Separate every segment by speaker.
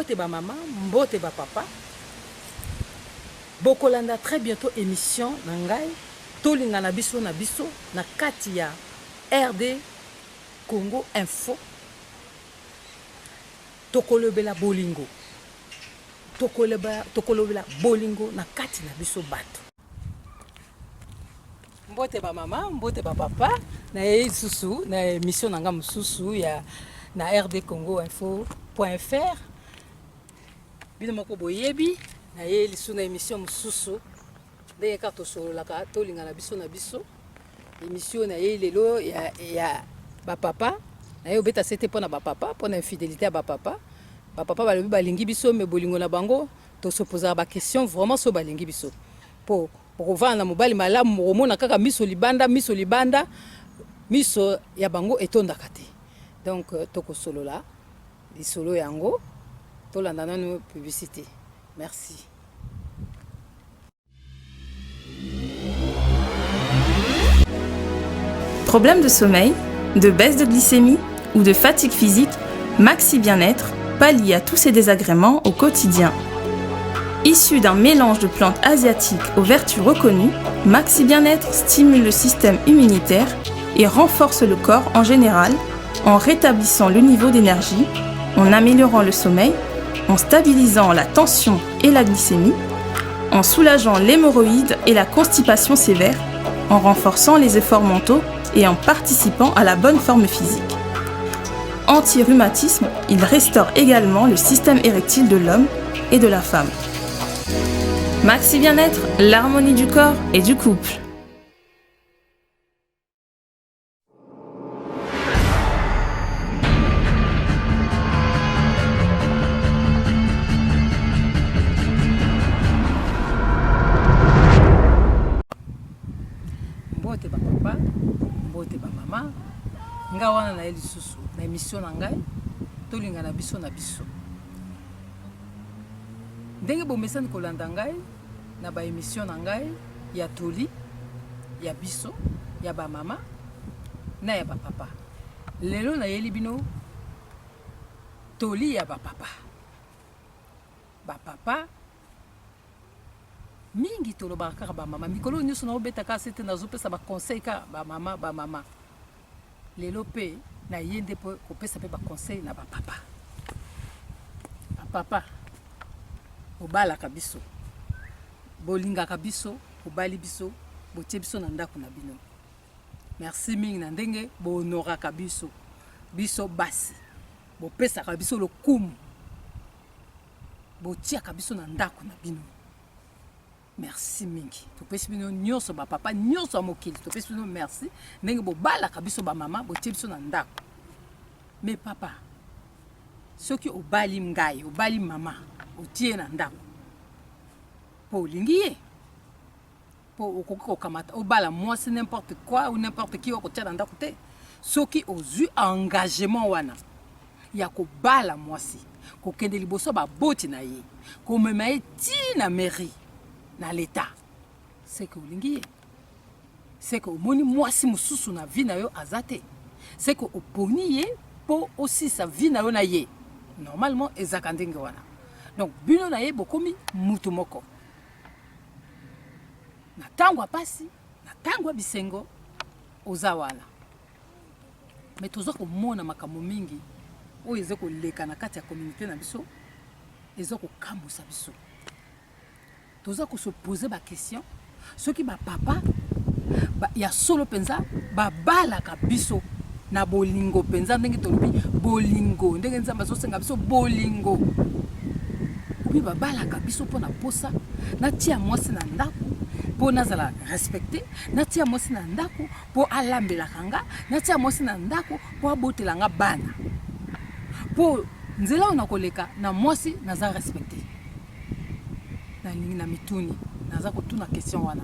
Speaker 1: mbote ba maman, mbote ba papa. Bokolanda très bientôt émission na ngai tolinga na biso na kati ya RD Congo Info. Tokolobela bolingo. Tokolobela bolingo na kati na biso bato. Mbote ba mama, mbote ba papa, na susu na émission nanga mususu ya na RD Congo Info.fr. Bino moko boyebi na lisu na émission mususu ndenge ka tosololaka tolinga na biso émission na lelo ya ba papa na obeta c'était pona ba papa pona infidélité ya ba papa balobi balingi biso me bolingo na bango to se poser ba question vraiment so balingi biso po kovana mobali malamu romona kaka miso libanda miso ya bango etondaka te. Donc tokosolola lisolo yango tolanda nanu publicité. Merci.
Speaker 2: Problème de sommeil, de baisse de glycémie ou de fatigue physique, Maxi Bien-être pallie à tous ces désagréments au quotidien. Issu d'un mélange de plantes asiatiques aux vertus reconnues, Maxi Bien-être stimule le système immunitaire et renforce le corps en général en rétablissant le niveau d'énergie, en améliorant le sommeil, en stabilisant la tension et la glycémie, en soulageant l'hémorroïde et la constipation sévère, en renforçant les efforts mentaux et en participant à la bonne forme physique. Anti-rhumatisme, il restaure également le système érectile de l'homme et de la femme. Maxi Bien-être, l'harmonie du corps et du couple.
Speaker 1: Mbote ba papa, mbote ba mama, nga wana na lisusu na émission na ngai tolinga na biso. Ndenge bomesani kolanda ngai na ba émission na ngai ya toli ya biso ya ba mama na ya ba papa. Lelo na yeli bino toli ya ba papa. Ba papa mingi tolobaka kaka ba mama mikolo nyuso na obeta ka sete na zopesa ba conseil ka ba mama. Lelo pe na yende po kopesa pe ba conseil na ba papa. Ba papa obala kabiso. Bolinga kabiso, obali biso, botie biso na ndako na bino. Merci mingi na ndenge bo honora kabiso. Biso basi. Bo pesa kabiso lokumu. Botia kabiso na ndako na bino. Merci mingi. Topesi bino nyonso ba papa nyonso mokili. Topesi bino merci. Ndenge bo bala kabiso ba mama, botie biso na ndako. Mais papa, soki obali ngai, obali mama, otie na ndako. Po lingiye. Po okamata obala mwasi n'importe quoi ou n'importe qui okotia na ndako te. Soki ozu engagement wana ya ko bala mwasi, ko kende liboso ba boti na ye, ko mema ye ti na mairie na l'état. C'est que olingiye. C'est que omoni mwasi mususu na vie na yo azate. C'est que oponi ye po aussi sa vie na yo na ye. Normalement ezaka ndenge wana. Donc bino na ye bokomi mutu moko. Na tango apasi, na tango bisengo oza wana. Mais tozo ko mona makambo mingi oyo ezeko leka na kati ya communauté na biso, ezeko kambusa biso. Tozo ko se poser ba question, soki ba papa ya solo penza ba bala ka biso na bolingo penza ndenge tolobi bolingo ndenge nzamba so senga biso bolingo. Obi ba bala ka biso pona posa na tia mwasi na ndako po nazala respecté, na tia mwasi na ndako po alambela kanga, na tia mwasi na ndako po abotela nga bana. Po nzela ona koleka na mwasi naza respecté. Na lingi na mituni naza ko tuna question wana.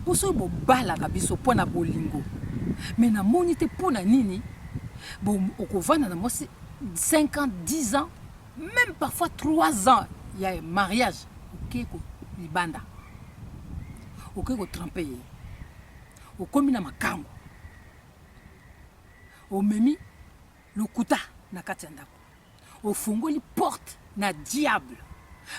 Speaker 1: Poso bo bala ka biso pona bolingo. Mais na monite pona nini bo okovana na mwasi 5 ans, 10 ans, même parfois 3 ans, il y a un mariage OK ko libanda. OK ko tromper. Okomi na makango. Omemi lokuta na kati ya ndako. Ofungoli porte na diable.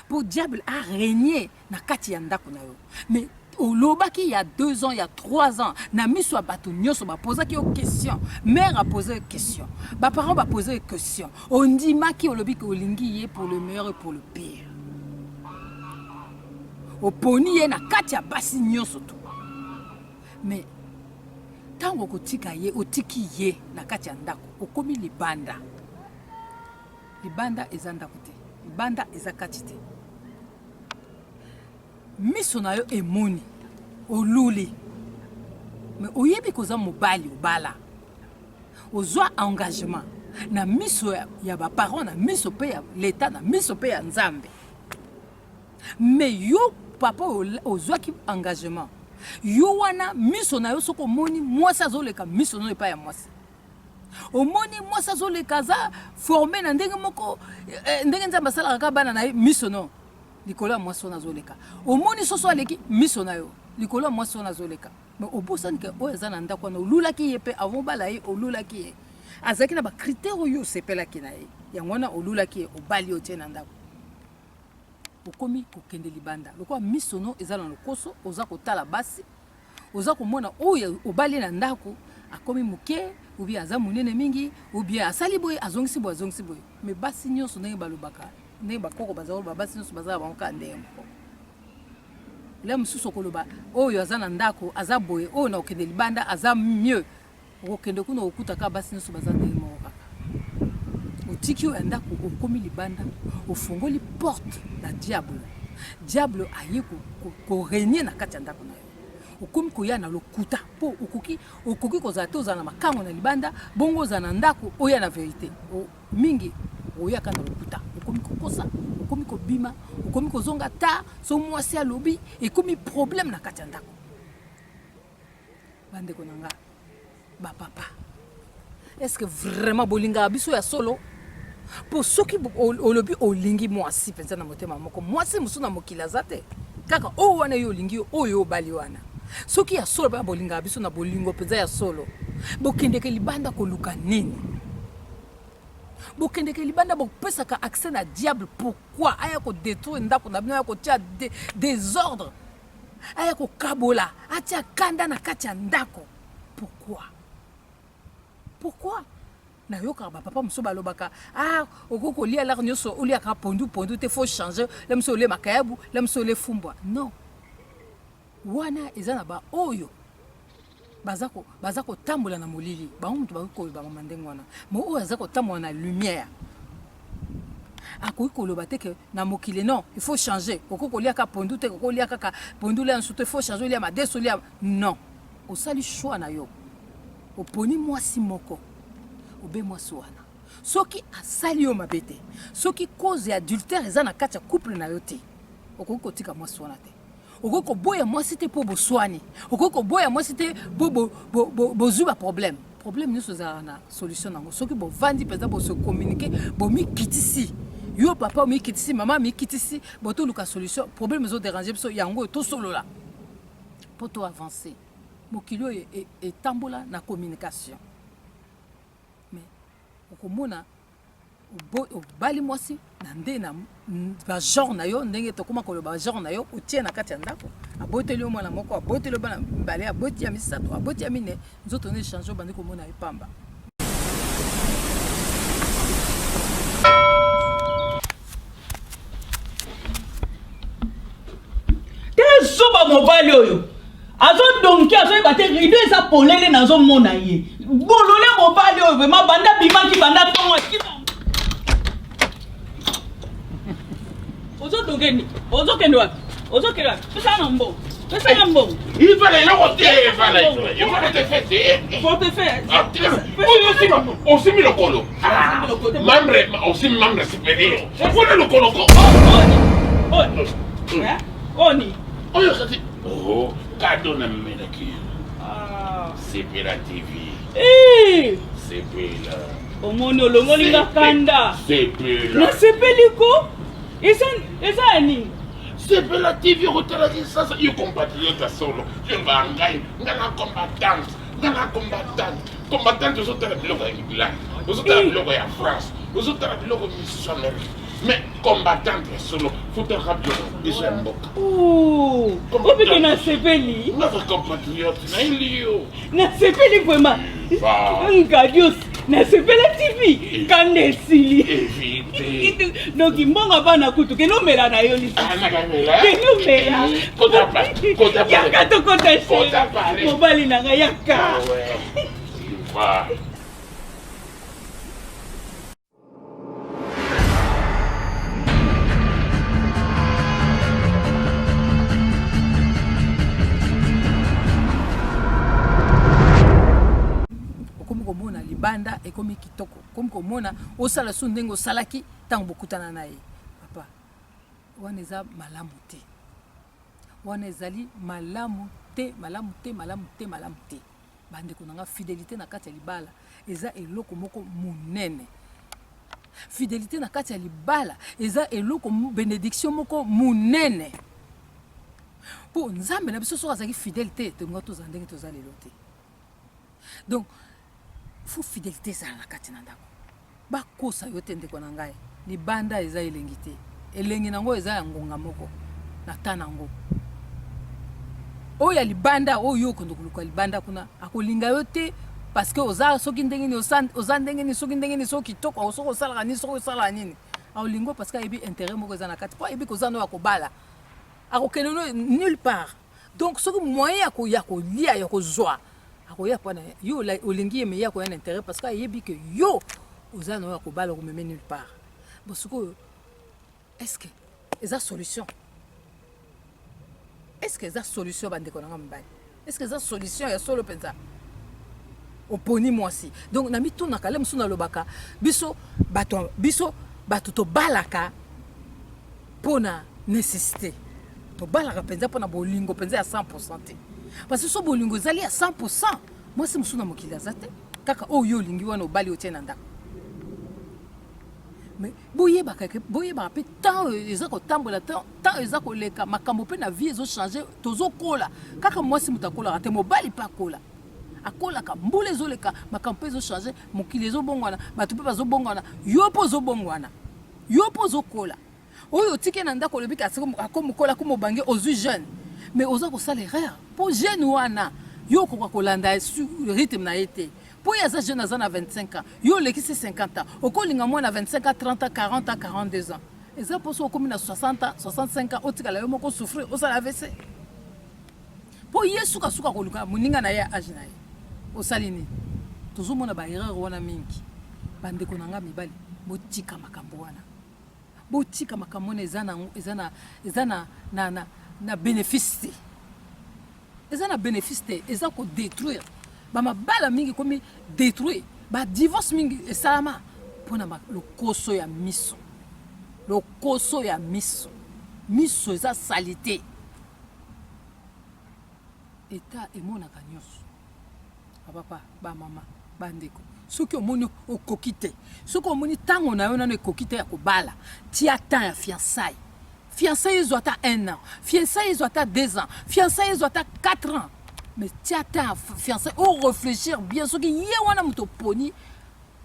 Speaker 1: Pour diable a régné na kati ya ndako na yo. Mais olobaki il y a 2 ans, il y a 3 ans, na miso ya bato nyonso ba posaki yo question. Mère a posé question. Ba parents ba posé question. On dit maki olobi ko olingi ye pour le meilleur et pour le pire. Oponi ye na kati ya basi nyonso to. Mais tango kotika ye otiki ye na kati ya ndako okomi libanda. Libanda eza ndako te. Libanda eza kati te. Miso na yo emoni oluli. Mais oyebi koza mobali obala. Ozwa engagement na miso ya ba parents na miso pe ya l'état na miso pe ya nzambe. Mais yo papa ozwa ki engagement. Yo wana miso na yo soko moni mwasi azoleka miso no epa ya mwasi. Omoni mwasi azoleka za formé na ndenge moko ndenge nzamba sala ka bana na miso no likolo ya mwasi azoleka. Omoni soso aleki miso na yo likolo ya mwasi azoleka. Mais obosani ke o eza na ndako na olulaki ye pe avant bala ye olulaki ye. Azaki na ba critère yo sepelaki na ye. Yangona olulaki ye obali otie na ndako. Okomi kokende libanda. Lokwa misono eza na lokoso, oza kotala basi, oza komona oyo obali na ndako, akomi muke, ou bien aza munene mingi, ou bien asali boye azongisi boye. Mais basi nyonso ndenge balobaka, ndenge bakoko bazalo basi nyonso bazala banka ndenge moko. La mususu koloba oyo aza na ndako, aza boye, oyo na okende libanda aza mieux. Okende kuna okutaka basi nyonso bazala ndenge moko kaka. Otiki oyo ndako okomi libanda, ofungoli porte na diable. Diable aye ko régner na kati ya ndako na yo. Okomi koya na lokuta po okoki kozala te ozala na makango na libanda, bongo ozala na ndako oya na vérité. Mingi oya kana lokuta. Okomi kokosa, okomi kobima, okomi kozonga ta, so mwasi alobi, ekomi problème na kati ya ndako. Bande konanga ba papa. Est-ce que vraiment bolinga biso ya solo? Pour ceux qui olobi olingi mwasi penza na motema moko mwasi musu na mokila zate kaka o wana yo olingi oyo bali wana soki ya solo ba bolinga biso na bolingo penza ya solo bokendeke libanda koluka nini bokendeke libanda bopesaka accès na diable pourquoi aya ko détruire ndako na bino aya ko tia désordre aya ko kabola atia kanda na kati ya ndako pourquoi na yoka ba papa muso balobaka okoko lia la nyoso olia ka pondu te faut changer le muso le makayabu le muso le fumbwa non wana ezana ba oyo bazako tambola na molili ba mutu ba ba mandengo wana mo oyo azako tambola na lumière akoki koloba te ke na mokile non il faut changer okoko lia ka pondu te okoko lia ka pondu le nsuto il faut changer lia madeso lia non osali choix na yo oponi mwasi moko obe mwasi wana soki asali yo mabete soki cause ya adultère eza na kati ya couple na yo te okoki kotika mwasi wana te okoki koboya mwasi te mpo boswani okoki koboya mwasi te bozwi baproblème nyonso ezala na solution nango soki bovandi mpenza bose communiquer bomikitisi yo papa omikitisi mama mikitisi botoluka solution problème ezodérange biso yango oyo tosolola mpo to avancer mokili oyo etambola na communication. Okomona obali mwasi na nde na ba genre na yo ndenge tokoma koloba genre na yo otie na kati ya ndako aboteli yo mwana moko aboteli bana mbale aboti ya misato aboti ya mine nzoto ne change bandi komona epamba
Speaker 3: te soba mobali oyo azo donki azo bate rideau eza polele nazo mona ye bolole mobali oyo vraiment banda bimaki banda tongo kima ozo dongeni ozo kende wapi pesa na mbo
Speaker 4: il fallait le rôter il faut te faire
Speaker 3: faut te faire
Speaker 4: on s'est mis le colo membre aussi membre supérieur on connaît le colo
Speaker 3: oni
Speaker 4: oh cadeau na menaki c'est la TV c'est là
Speaker 3: omoni olongoli ngakanda
Speaker 4: c'est là
Speaker 3: na sepeliko esa ani
Speaker 4: c'est la TV rotala ça yo compatriote solo yo bangai ngana combattante aux autres biloko ya England aux autres biloko ya France aux autres biloko missionnaire Mais combattante solo, faut te rappeler, ils sont beaux.
Speaker 3: Oh, obi que na sepeli.
Speaker 4: Notre compatriote, Nailio.
Speaker 3: Na sepeli vraiment. Ngadios, na sepeli TV. Kande sili.
Speaker 4: Évitez.
Speaker 3: Donc mbonga bana kutu ke no mela na yo lisi.
Speaker 4: Ah, nakamela.
Speaker 3: Ke no mela.
Speaker 4: Kota pa.
Speaker 3: Yaka to kota shi.
Speaker 4: Kota pa.
Speaker 3: Mobali na nga yaka.
Speaker 4: Ah ouais. Va.
Speaker 1: komona libanda ekomi kitoko comme komona osala su ndenge osalaki ntango bokutana na ye papa wana eza malamu te wana ezali malamu te bandeko na nga fidélité na kati ya libala eza eloko moko munene fidélité na kati ya libala eza eloko bénédiction moko munene po nzambe na biso soki azalaki fidèle te tolinga tozala ndenge toza lelo te donc faut fidélité ezala na kati na ndako bakosa yo te ndeko na ngai libanda eza elengi te elengi nango eza ya ngonga moko na ta nango oyo ya libanda oyo okondo koluka libanda kuna akolinga yo te parce que oza soki ndenge ni oza ndenge ni soki ndenge ni soki kitoko soki osalaka nini soki osalaka nini aolingo parce que ayebi intérêt moko eza na kati po ayebi koza no ya kobala akokende no nulle part donc soki moyen ya kolia ya kozwa akoya pona yo olingi me ya koya na intérêt parce que ayebi que yo oza no ya kobala komeme nulle part bon soko est-ce que eza solution est-ce que eza solution bandeko na nga mobali est-ce que eza solution ya solo penza oponi mwasi donc na mituna kale musu na lobaka biso bato tobalaka pona nécessité tobalaka penza pona bolingo penza ya 100% te parce que so bolingo ezali ya 100% mwasi musu na mokili aza te kaka oyo olingi wana obali otie na ndako mais boyebaka mpe tant eza kotambola tant eza koleka makambo mpe na vie ezochange tozokola kaka mwasi moto akolaka te mobali mpe akolaka mbula ezoleka makambo mpe ezochange mokili ezobongwana bato mpe bazobongwana yo mpe ozobongwana yo mpe ozokola oyo otike na ndako olobi akomokola komobange ozwi jeune mais oza kosala erreur mpo jeune wana yo okoka kolanda rythme na ye te po yaza jeune aza na 25 ans yo olekisi 50 ans okolinga mwana 25 ans 30 ans 40 ans 42 ans eza mposo okomi na 60 ans 65 ans otikala yo moko souffrir osala AVC po ye sukasuka koluka moninga na ye age na ye osali nini tozomona baerreur wana mingi bandeko na nga mibali botika makambo wana botika makambo wana eza na bénéfice te eza na bénéfice te eza kodétruire bamabala mingi komi détruire badivorce mingi esalama mpona lokoso ya miso eza sali te eta emonaka nyonso bapapa bamama bandeko soki omoni okoki te soki omoni ntango na yo nano ekoki te ya kobala tia temps ya fiançailles ezwa ata 1 an fiançailles ezwa ata 2 ans fiançailles ezwa ata 4 ans mais tia temps ya fiançailles réfléchir bien soki ye wana moto oponi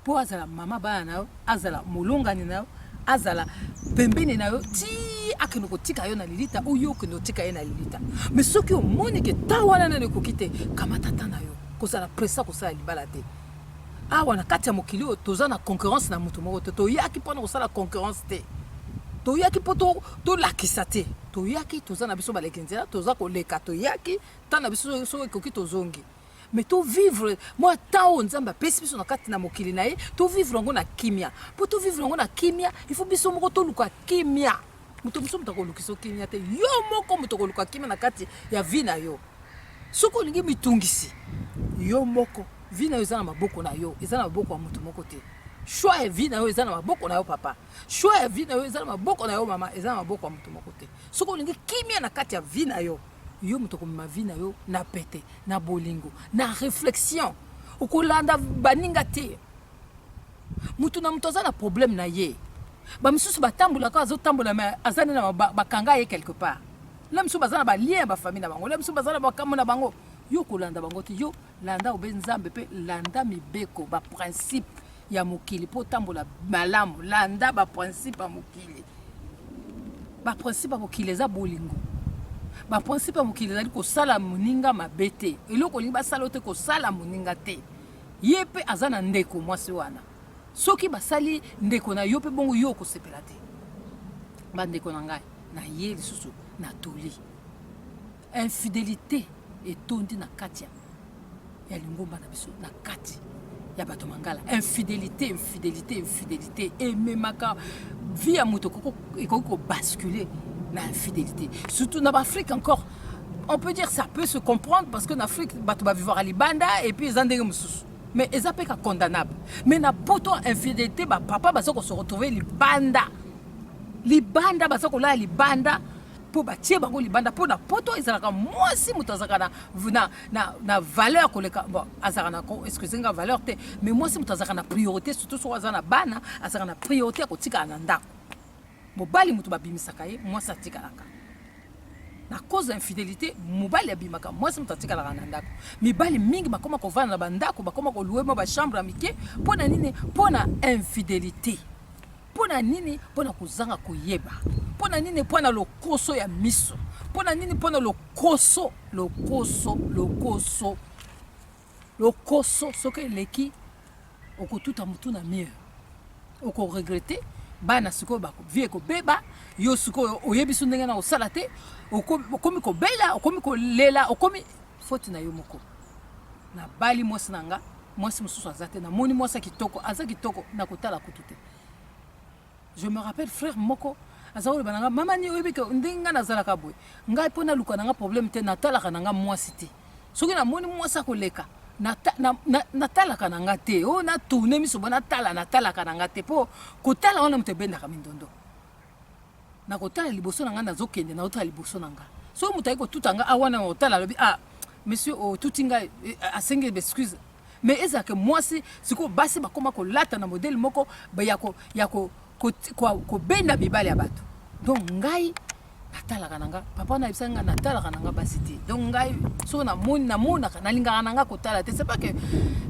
Speaker 1: mpo azala mama bana na yo azala molongani na yo azala pembeni na yo ti akende kotika yo na lilita oyo okende kotika ye na lilita mais soki omoni ke ta wana nano ekoki te kamata ta na yo kozala presa kosala libala te awa na kati ya mokili oyo toza na concurrence na moto moko te toyaki mpona kosala concurrence te toyaki mpo tolakisa te toyaki toza na biso baleki nzela toza koleka toyaki ntan na biso soki ekoki tozongi mais tovivre mwa ntan oyo nzambe apesi biso na kati na mokili na ye tovivre yango na kimia mpo tovivre yango na kimia ifo biso moko toluka kimia moto biso moto akolukisa kimia te yo moko moto akoluka kimia na kati ya vi na yo soki olingi mitungisi yo moko vi na yo eza na maboko na yo eza na maboko ya moto moko te choix ya vi na yo eza na maboko na yo papa choix ya vi na yo eza na maboko na yo mama eza na maboko ya moto moko te soki olingi kimia na kati ya vi na yo yo moto komema vi na yo na pete na bolingo na réflexion okolanda baninga te moto na moto aza na problème na ye bamisusu batambolaka azotambola me aza nde na bakanga ye quelque part la misusu baza na balien ya bafamille na bango la misusu baza na bakambo na bango yo kolanda bango te yo landa obe nzambe mpe landa mibeko baprincipe ya mokili po tambola malamu landa ba principe ya mokili. Ba principe ya mokili eza bolingo. Ba principe ya mokili ezali kosala moninga mabe te. Eloko olingi basala te kosala moninga te. Ye mpe aza na ndeko mwasi wana. Soki basali ndeko na yo mpe bongo yo okosepela te. Bandeko na ngai na ye lisusu na toli. Infidélité etondi na kati ya lingomba na biso na kati ya bato mangala. Infidélité ememaka vie ya moto ekoki kobasculer na infidélité. Surtout dans l'Afrique encore, on peut dire que ça peut se comprendre parce que en Afrique, bato ba vivre à libanda et puis ils ont des mususu. Mais ils appellent ça condamnable. Mais na poto infidélité ba papa ba se retrouver libanda. Libanda ba se ko la libanda pour batie bango libanda pour na poto ezalaka mwasi muto azaka na valeur koleka bon azaka na excusez-moi valeur te mais mwasi muto azaka na priorité surtout so azana bana azaka na priorité ko tika na ndako. Mobali mutu babimisaka ye mwasi atikalaka na cause d'infidélité mobali abimaka mwasi mutu atikalaka na ndako. Mibali mingi bakoma kovanda na bandako bakoma koluwe mo ba chambre ya mike pona nini pona infidélité pona nini pona kuzanga koyeba pona nini pona lokoso ya miso pona nini pona lokoso soke leki okotuta mutu na mieux oko regretter bana siko bako vie ko beba yo siko oyebisu ndenge na osala te okomi ko bela okomi ko lela okomi faute na yo moko na bali mwasi nanga mwasi mususu azate na moni mwasi kitoko aza kitoko na kotala kutute. Je me rappelle frère moko azawole bananga mama ni oyebi ke ndinga nazala kabwe ngai pona luka nanga problème te natala kananga mwasi te soki na moni mwasi akoleka natala kananga te o na tourner miso bona natala kananga te po kotala wana mutebenda kamindondo na kotala liboso nanga nazokende na otala liboso nanga so mutayi ko tutanga awana otala lobi monsieur o tutinga asenge excuse mais ezake mwasi siko basi bakoma ko lata na modèle moko ba yako ko benda bibali ya bato donc ngai natala kananga papa na ibsanga natala kananga basiti donc ngai so na mona nalinga nanga kotala te c'est pas que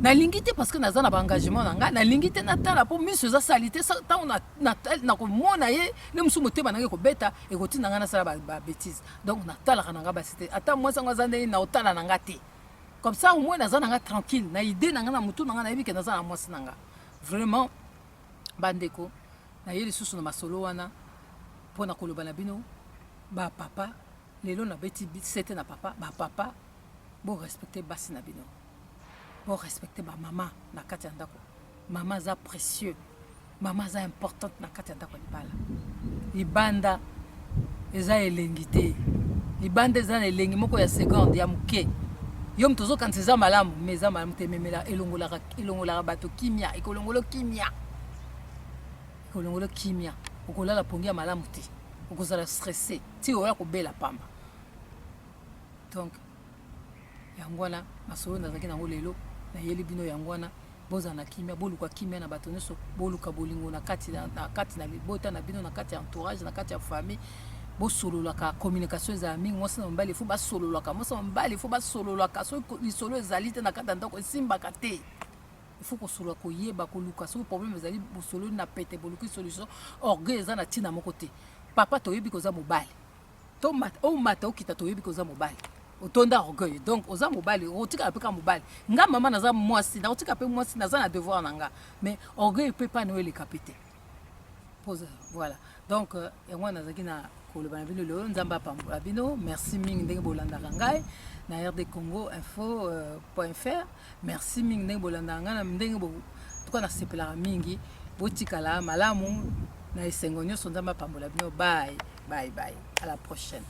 Speaker 1: nalingi te parce que nazana ba engagement nanga nalingi te natala po miso za salité ça tant na ko mona ye le musu motema nanga ko beta e ko tinanga na sala ba bêtise donc natala kananga basiti ata moi sanga zande na otala nanga te comme ça au moins nazana nanga tranquille na idée nanga na mutu nanga na yebi ke nazana moi nanga vraiment bandeko na yeli susu na masolo wana pona koloba na bino ba papa lelo na beti c'était na papa ba papa bo respecter basi na bino bo respecter ba mama na kati ya ndako mama za précieux mama za importante na kati ya ndako libanda eza elengi te libanda eza na elengi moko ya seconde ya muke yo mtozo kantiza malamu meza malamu te memela elongolaka bato kimia ekolongolo kimia okolala pongia malamu te okozala stressé ti oya kobela pamba donc yangwana masolo nazaki nango lelo na yeli bino yangwana boza na kimia boluka kimia na bato nyonso boluka bolingo na kati na libota na bino na kati ya entourage na kati ya famille bosololaka communication za mingi mwasi na mbali fu basololaka mwasi na mbali fu basololaka so lisolo ezali te na kati ya ndako esimbaka te il faut kosolola koyeba koluka soki problème ezali bosolo na pete boluki solution orgueil eza na ntina moko te papa toyebi koza mobali omata okita toyebi koza mobali otonda orgueil donc oza mobali otikala mpe ka mobali nga mama naza mwasi nakotika mpe mwasi naza na devoir na nga mais orgueil mpe pani oyeleka pe te pose voilà donc yango nazalaki na koloba na bino lelo nzambe apambola bino merci mingi ndenge bolandaka ngai na RD Congo info.fr merci mingi ndenge bolandaka ngai na ndenge tuka nasepelaka mingi botikala malamu na esengo nyonso nzambe apambola bino bye à la prochaine.